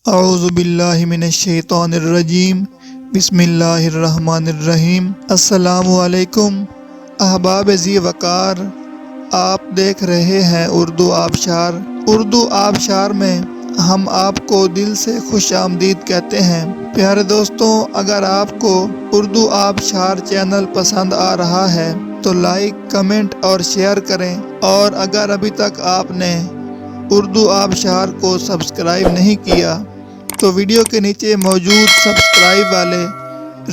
اعوذ باللہ من الشیطان الرجیم، بسم اللہ الرحمن الرحیم۔ السلام علیکم احباب ذی وقار، آپ دیکھ رہے ہیں اردو آبشار۔ اردو آبشار میں ہم آپ کو دل سے خوش آمدید کہتے ہیں۔ پیارے دوستوں، اگر آپ کو اردو آبشار چینل پسند آ رہا ہے تو لائک، کمنٹ اور شیئر کریں، اور اگر ابھی تک آپ نے اردو آبشار کو سبسکرائب نہیں کیا تو ویڈیو کے نیچے موجود سبسکرائب والے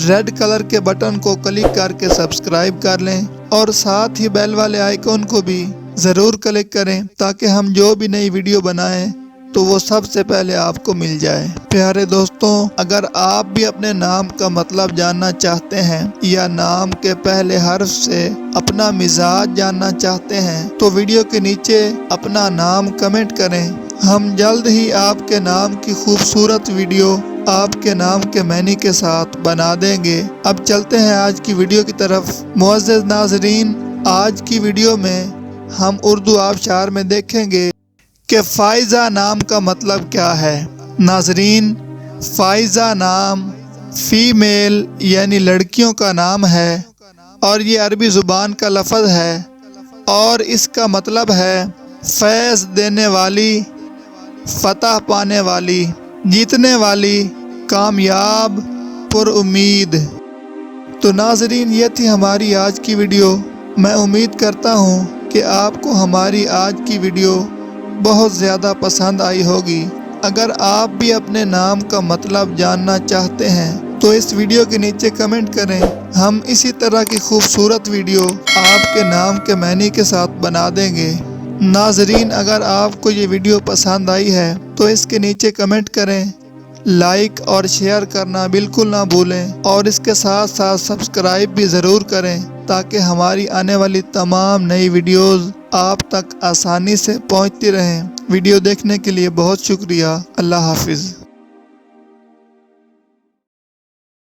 ریڈ کلر کے بٹن کو کلک کر کے سبسکرائب کر لیں، اور ساتھ ہی بیل والے آئیکن کو بھی ضرور کلک کریں تاکہ ہم جو بھی نئی ویڈیو بنائیں تو وہ سب سے پہلے آپ کو مل جائے۔ پیارے دوستوں، اگر آپ بھی اپنے نام کا مطلب جاننا چاہتے ہیں یا نام کے پہلے حرف سے اپنا مزاج جاننا چاہتے ہیں تو ویڈیو کے نیچے اپنا نام کمنٹ کریں۔ ہم جلد ہی آپ کے نام کی خوبصورت ویڈیو آپ کے نام کے معنی کے ساتھ بنا دیں گے۔ اب چلتے ہیں آج کی ویڈیو کی طرف۔ معزز ناظرین، آج کی ویڈیو میں ہم اردو آبشار میں دیکھیں گے کہ فائزہ نام کا مطلب کیا ہے۔ ناظرین، فائزہ نام فیمیل یعنی لڑکیوں کا نام ہے، اور یہ عربی زبان کا لفظ ہے، اور اس کا مطلب ہے فیض دینے والی، فتح پانے والی، جیتنے والی، کامیاب، پر امید۔ تو ناظرین، یہ تھی ہماری آج کی ویڈیو۔ میں امید کرتا ہوں کہ آپ کو ہماری آج کی ویڈیو بہت زیادہ پسند آئی ہوگی۔ اگر آپ بھی اپنے نام کا مطلب جاننا چاہتے ہیں تو اس ویڈیو کے نیچے کمنٹ کریں۔ ہم اسی طرح کی خوبصورت ویڈیو آپ کے نام کے معنی کے ساتھ بنا دیں گے۔ ناظرین، اگر آپ کو یہ ویڈیو پسند آئی ہے تو اس کے نیچے کمنٹ کریں، لائک اور شیئر کرنا بالکل نہ بھولیں، اور اس کے ساتھ ساتھ سبسکرائب بھی ضرور کریں تاکہ ہماری آنے والی تمام نئی ویڈیوز آپ تک آسانی سے پہنچتی رہیں۔ ویڈیو دیکھنے کے لیے بہت شکریہ۔ اللہ حافظ۔